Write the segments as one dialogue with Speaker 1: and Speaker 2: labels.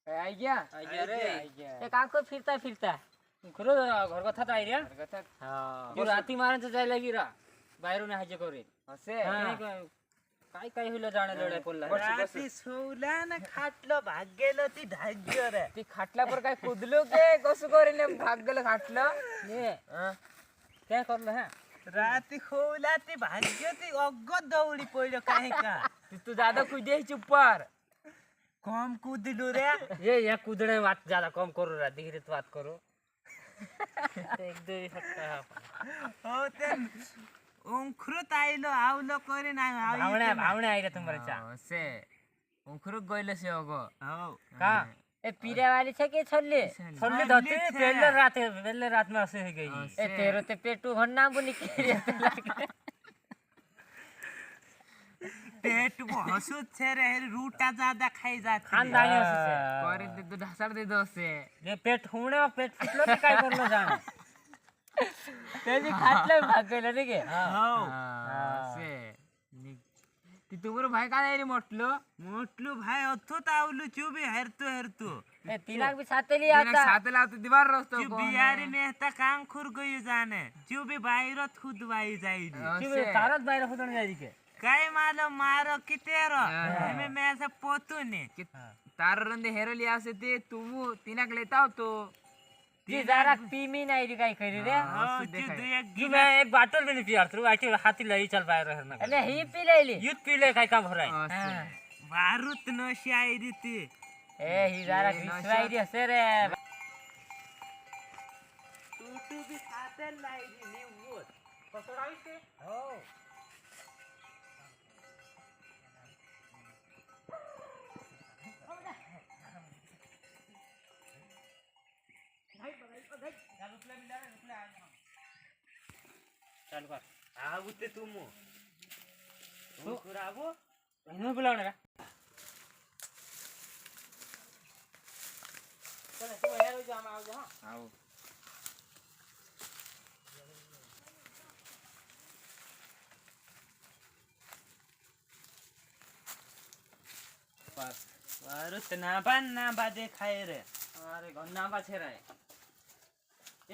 Speaker 1: आई गया रे आई गया
Speaker 2: ते का को फिरता
Speaker 3: खरो घर कथा त आइरिया
Speaker 1: घर कथा
Speaker 2: हां
Speaker 3: जो राती मारन जाय लागी रा बाहेर ने हाजे करे
Speaker 1: हसे
Speaker 3: काय होईल जाणे लढाई पडला
Speaker 4: राती सोला ना खाटलो भाग्यलो ती धाग्य रे
Speaker 1: ती खाटल्यावर काय कुदलो के कसं करेने भाग गेलं खाटलं
Speaker 3: ये काय करलं हा
Speaker 4: राती खोला ती भाग्य ती अग्ग दौडी पडलो काय का
Speaker 1: तू ज्यादा कुदे ऊपर
Speaker 4: कम कूदलो रे
Speaker 3: ये या कुदणे बात ज्यादा कम करू रा धीरे बात करो एक दो फटका
Speaker 4: हो ते ओंखरुत आइलो आवलो करे ना
Speaker 3: भावणे आइरे तुम्हारे चा
Speaker 1: हसे उखरुक गइले से होगो
Speaker 4: हो
Speaker 3: का
Speaker 2: ए पीरे वाली छे के छोल्ले
Speaker 3: छोड़ले धते पहले रात में ऐसे हो गई
Speaker 2: ए तेरो ते पेटू भन्ना बुनी के
Speaker 4: पेट हसुत छे रे रूटा ज्यादा खाई जाती
Speaker 3: खानदानी से
Speaker 1: करे दे दो ढासर दे दो से
Speaker 3: ये पेट हुणे पेट फुटलो ते काय करलो जाने
Speaker 2: तेजी खाटले भाग गेले रे के
Speaker 4: हो
Speaker 1: हसे ती तुमरो भाई का रे मोटलो
Speaker 4: भाई अथो तावलु चुबी हेरतो
Speaker 2: ए तिलाक भी साथे ली
Speaker 1: तिने
Speaker 2: आता
Speaker 1: साथ लाव तो दीवार रस्तो
Speaker 4: चुबी यारी मेहता कांग खुर गयो जाने चुबी बाहिर खुदवाई जाई
Speaker 3: कि तारत बाहेर फुटण जाई के
Speaker 4: काय मालूम मारो कितेरो हमें मैं से पोतू ने
Speaker 1: तार रंदे हेरली आसे ते तुमु तिनाक लेता तो
Speaker 2: ती जरा पीमी नाही रे काय करी रे
Speaker 4: हो चु दु एक
Speaker 3: कि मैं एक बाटल में नहीं पिया तू आके हाथी लई चल बाहेर रहना
Speaker 2: अरे ही पी लेली
Speaker 3: युद्ध पीले काय काम हो रहा है
Speaker 4: मारुत नशी आई रीती
Speaker 2: ए ही जरा विश्वाई रे से रे
Speaker 4: तू भी खाते लाई नी वो
Speaker 3: पसड़ाई से
Speaker 4: हो
Speaker 3: चल कर
Speaker 4: आगुते तुमु
Speaker 3: तो
Speaker 4: कुराबो
Speaker 3: इनो बुलावने रा चल तू यार जो हम आओ जा
Speaker 1: आओ
Speaker 4: मारुत ना बादे खाए रे
Speaker 3: अरे गन्ना बाछे रहा है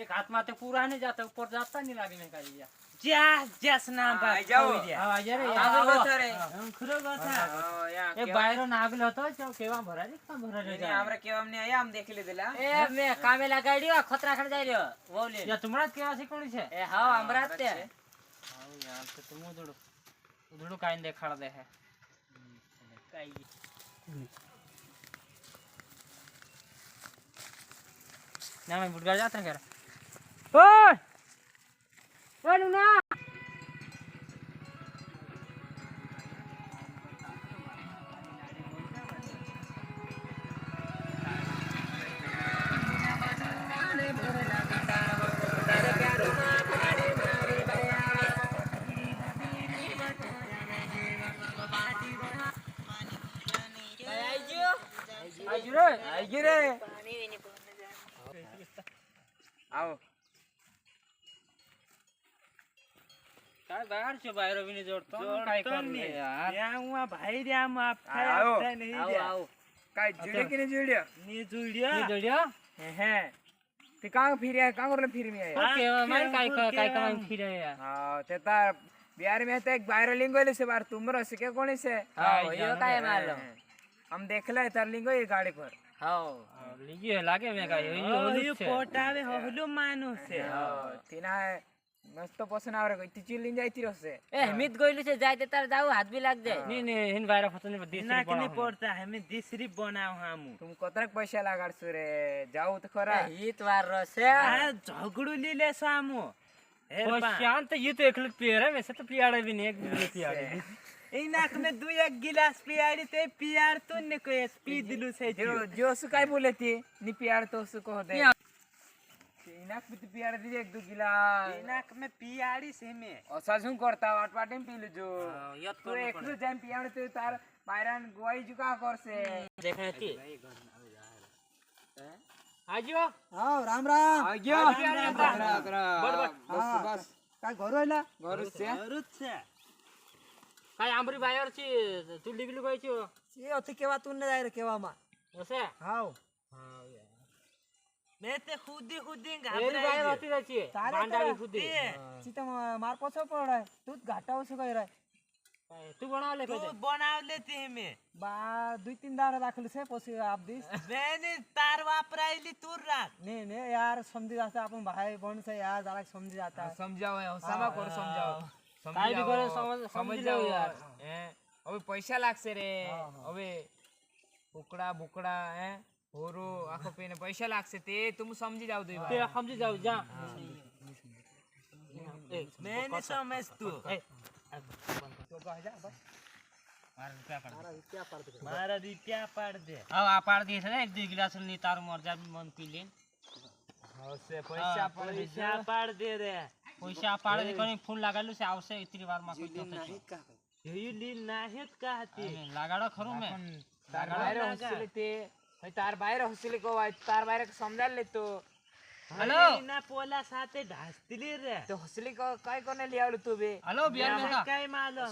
Speaker 3: एक हाथ माते पूरा नहीं जाता ऊपर जाता नहीं लागे में काई
Speaker 4: जा जस ना बा
Speaker 1: जाओ
Speaker 3: आ जा रे
Speaker 1: आगो बता रे
Speaker 4: हम खुरो गथा
Speaker 1: या
Speaker 3: ए बाहेर नागल होतो चो केवा भरा रे का भरा रे
Speaker 1: नहीं हमरा के हमने आया हम देख ले दिला
Speaker 2: ए मैं कामे लगाड़ियो खतरा खड़ जाई रियो बोले
Speaker 3: या तुमरा केवा से कोनी छे
Speaker 2: ए हां हमरा ते
Speaker 3: हां यार तो तुम उधड़ो काइन देखाड़ दे है काई ना मैं बुटगा जाता कर ओए ओए लुना
Speaker 1: आई रे आओ
Speaker 3: काय बाहर से बाहर भी नहीं जोड़ता काय कर ले यार
Speaker 4: या हुआ भाई रे हम आप
Speaker 1: आओ,
Speaker 4: नहीं
Speaker 2: आओ
Speaker 4: जा
Speaker 2: आओ
Speaker 1: काय जुड़े कि नहीं जुड़िया
Speaker 4: नी जुड़िया
Speaker 3: ये जोड़िया
Speaker 1: है ते का फिर करले फिर में आया
Speaker 3: केवा मैं काय का फिर यार
Speaker 1: हां ते तार बिहार में तो एक बाहर लिंगोले से बार तुमरो से के कोनी से
Speaker 2: हां यो काय मारलो
Speaker 1: हम देखले तार लिंगो ये गाड़ी पर
Speaker 2: हां
Speaker 3: लीजिए लागे में का
Speaker 4: यो पोटावे होलो मानुस से
Speaker 1: तिना मस्त पसंद आ रे ती चिल्लिन जाईती रसे
Speaker 2: ए हिमित गइलु से जाइते तार जाऊ हाथ भी लाग जाए
Speaker 3: नहीं हिन बाहर फतन में देश
Speaker 4: ना कि पड़ता हमें दिसरी बनाओ हम
Speaker 1: तुम कतरक पैसा लगाड़सु रे जाऊ तो खरा
Speaker 2: हित वार रसे
Speaker 4: आ झगड़ू लीले सामो
Speaker 3: शांत ये तो एक प्लेयर है वैसे तो प्लेयर भी नहीं एक प्लेयर
Speaker 4: इनाक में दो एक गिलास पियाड़ी ते पियार तो ने को स्पी दिलु से
Speaker 1: जो जो सु काय बोले थी नि प्यार तो सु कह दे इनाक भी तो प्यार दी एक दो गिलास
Speaker 4: इनाक में पियाड़ी से में
Speaker 1: असाजू करता वाट पाटे पीलु जो
Speaker 3: याद
Speaker 1: तो एक दो जान पियाड़ तो तार बायरन गोई जुका कर से
Speaker 3: देखने थी आजियो
Speaker 5: हां राम राम
Speaker 1: आ गयो
Speaker 3: बड़
Speaker 1: बस बस
Speaker 5: काय घर आइला
Speaker 1: घर से
Speaker 4: रुत से
Speaker 3: काय आंबरी बायर ची तू डिबिलू गई ची
Speaker 5: से अति केवा तू ने जाय रे केवा मा
Speaker 3: ऐसे
Speaker 4: हाउ
Speaker 3: हाँ यार
Speaker 4: मैं ते खुदी खुदी
Speaker 3: एरी बाहेर
Speaker 4: घाबरायली
Speaker 3: होती त्याची
Speaker 1: चालेल
Speaker 3: भांडावी
Speaker 1: तर.
Speaker 3: खुदी
Speaker 1: तिथं मार पोसव पडाय तूच घाटावर सुकाय राय
Speaker 3: काय, तू बनवले
Speaker 4: तू
Speaker 3: पहिले
Speaker 4: बनावले ते मी
Speaker 1: बा 2-3 दाडा दाखवली से पोसी आप दिस
Speaker 4: मैंने तार वापरायली तू रात
Speaker 1: नहीं नहीं यार समझी जाता अपन भाई बहन से यार जरा समझी जाता है
Speaker 5: समजाव हसामा करू समजाव
Speaker 3: काय बी करे समज जाऊ यार
Speaker 5: હવે પૈસા લાગશે રે હવે ઉકડા બુકડા હે હોરો આખો પીને પૈસા લાગશે તે તું સમજી જાવ દઈ
Speaker 3: ते समजी जाऊ जा
Speaker 4: मैं नहीं समझ तू
Speaker 1: तो कह जा बस
Speaker 4: मारा रुपया पाड़ दे
Speaker 3: अब आ पाड़ दिए थे ना 1-2 गिलास नी तार मर जा मन पी ले
Speaker 5: હશે પૈસા પણ
Speaker 4: पैसा पाड़ दे रे
Speaker 3: पैसा पाड़ दे कोनी फोन लगालु से आवसे इतनी बार मा कोई तो
Speaker 4: यही लीन नाहित कहती
Speaker 3: लगाडो खरु में
Speaker 5: તાર બાયરે હસલે તે હવે તાર બાયરે હસલે કો તાર બાયરે સમજાલ લે તો
Speaker 3: हेलो
Speaker 4: ना पोला साथे ढासतिली रे
Speaker 5: તો હસલી કો કાઈ કોને લઈ આવલું તું બે
Speaker 3: हेलो बिहार में का
Speaker 4: काय मालूम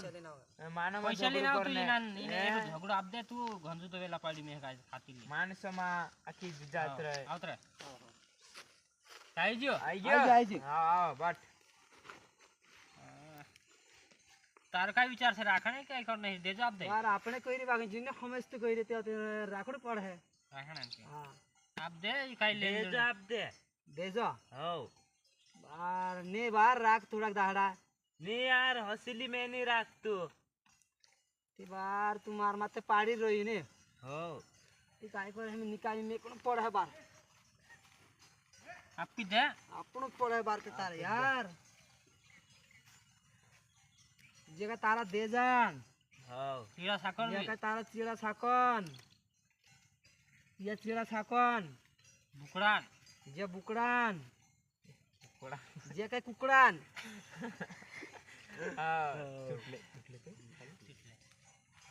Speaker 5: માનવ
Speaker 3: पैसा लेना तू इना इने झगड़ो आप दे तू गंजू तो वेला पाड़ी में का खाती ले
Speaker 5: માણસોમાં આખી જાત રહે
Speaker 3: आवत रे काई जो
Speaker 5: આઈ ગયો હા હા બટ
Speaker 3: तार काय विचार से राखणे काय कर नहीं दे जवाब दे
Speaker 1: यार आपने कोई नहीं बाकी जिन्हें समझते कोई रहते होते राखड़ पड़ है
Speaker 3: राखणे
Speaker 1: हां
Speaker 3: आप दे काय ले
Speaker 4: दे जाब दे
Speaker 1: दे जो
Speaker 4: हो
Speaker 1: बार ने बार राख थोड़ा दाड़ा
Speaker 4: नहीं यार हसली में नहीं राख तू
Speaker 1: ती बार तू मार माते पाड़ी रही ने
Speaker 4: हो
Speaker 1: ती काय पर हम निकाली में कोन पड़ है बार
Speaker 3: आप पी दे
Speaker 1: આપણું જ પડે બાર કે તારે યાર જે કા તારા દેજાન
Speaker 4: हो
Speaker 3: कीड़ा साकर
Speaker 1: જે
Speaker 3: में
Speaker 1: કા તારા ચીડા સાકન ये ચીડા સાકન
Speaker 3: बुकड़ान
Speaker 1: જે બુકડાન જે કઈ કુકડાન
Speaker 5: હા ચૂટલે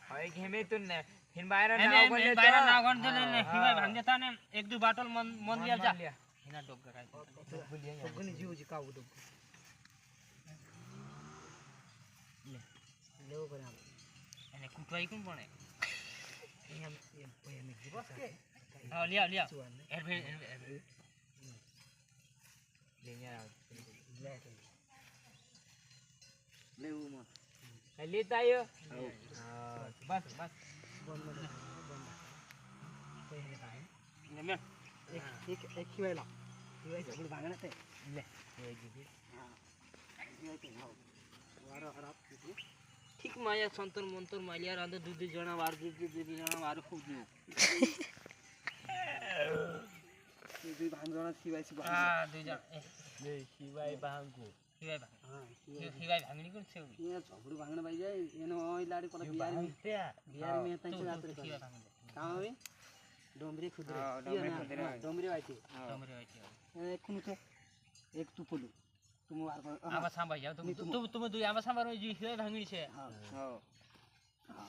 Speaker 5: હવે ઘેમે તું ને હિન બાયરે
Speaker 3: मैं
Speaker 5: નાવ બોલે
Speaker 3: बाहर ना गन दे ने हिवाय भांग देता ने 1-2 बाटल मन लिया जा
Speaker 5: लिया
Speaker 3: हिना डोग कराय
Speaker 1: સગની જીવ જીકાવું દો લેવો કરે આમ
Speaker 3: એને કુટવાઈ કોણ બને
Speaker 1: એમ એમ એમ બસ કે
Speaker 3: हां लिया लिया एर भे
Speaker 5: લેኛ
Speaker 1: લેવું મત
Speaker 5: લેતા આયો હા બસ બસ
Speaker 3: ने में
Speaker 1: એક એક ખીવાયલા ખીવાય જબડ ભાગણા તે
Speaker 5: લે
Speaker 1: ખીવાય તે હાવ વારો હરાપ કીધું
Speaker 3: ठीक माया संतर मंतर मालिया रांदो दूध जना वार दूध जना वार खूब
Speaker 1: दुई भांगजना खीवायसी
Speaker 3: हां दुई जना
Speaker 4: ले शिवाय बांगो
Speaker 3: हिवाय भांग
Speaker 1: हां
Speaker 3: हिवाय भांगनी कोण छे
Speaker 1: ये झगडू भांगण पाई जाय एनो ओय लाडी पर बिहार में तंच रात्र कर
Speaker 3: हिवाय भांग
Speaker 1: काम हवे डोंबरी खुदरे
Speaker 5: हां, डोंबरी खुदरे.
Speaker 1: डोंबरी वायती
Speaker 3: तमरे वाची
Speaker 1: एक कुन तो एक तू पोलू तुम वार
Speaker 3: आवा सांभा जाओ तुम दुई आवा सांभा रो जी हिवाय भांगनी छे
Speaker 1: हां
Speaker 5: હો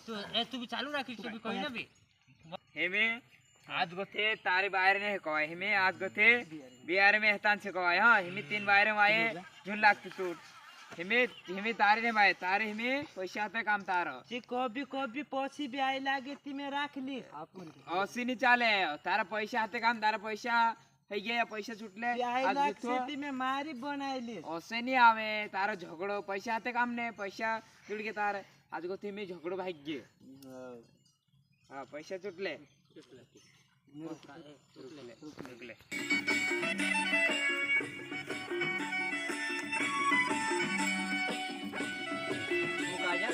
Speaker 3: तो ए तू भी चालू राखी तू भी कोई ना भी
Speaker 5: हेमे आज गोथे तारे बाहर ने कहवाय हेमे आज गोथे बिहार में हतान से कहवाय हां हेमे 3 बाहर में आए झुन लागते टूट हेमे हेमे तारे ने बाय तारे हेमे पैसा आते काम तार
Speaker 4: ची कभी पसी भी आई लागे ती में राख ली
Speaker 5: औसी नहीं चाले तारा पैसा आते काम तारा पैसा है गया पैसा छुटले
Speaker 4: आई
Speaker 5: आज
Speaker 4: लाग
Speaker 5: गोथो
Speaker 4: सिटी में मारी बनाईली
Speaker 5: औसे नहीं आवे तारा झगड़ो पैसा आते काम ने पैसा जुड़ के तार आज गोथे में झगड़ो भाग गए हां पैसा छुटले रुकले मुका जा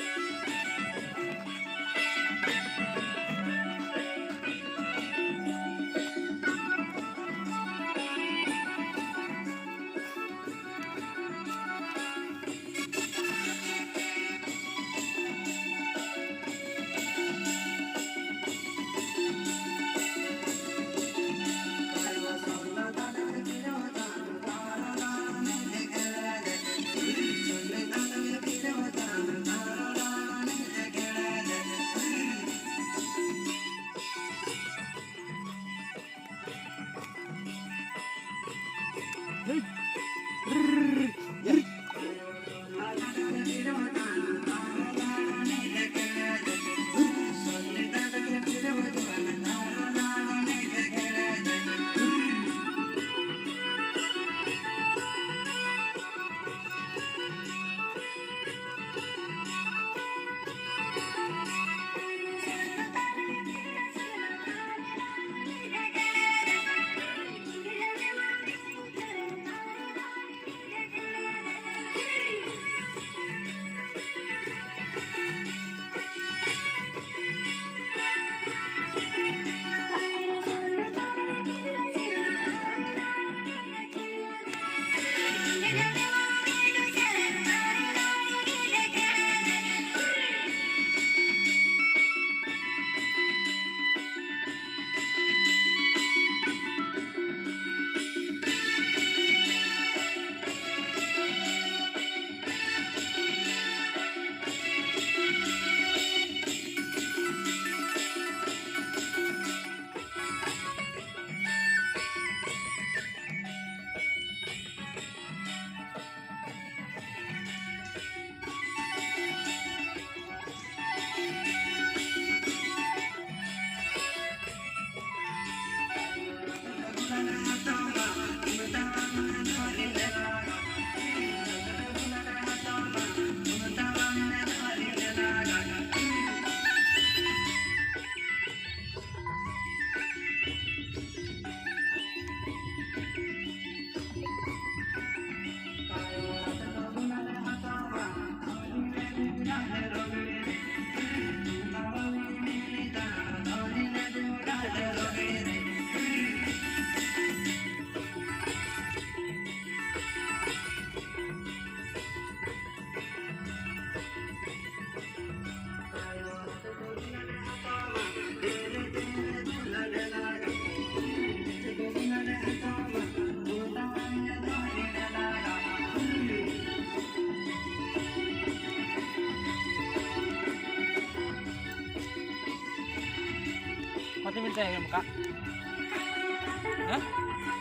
Speaker 3: किती मिनिटं आहे का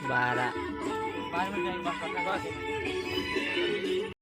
Speaker 2: 12
Speaker 3: 12 मिनिटं आहे बस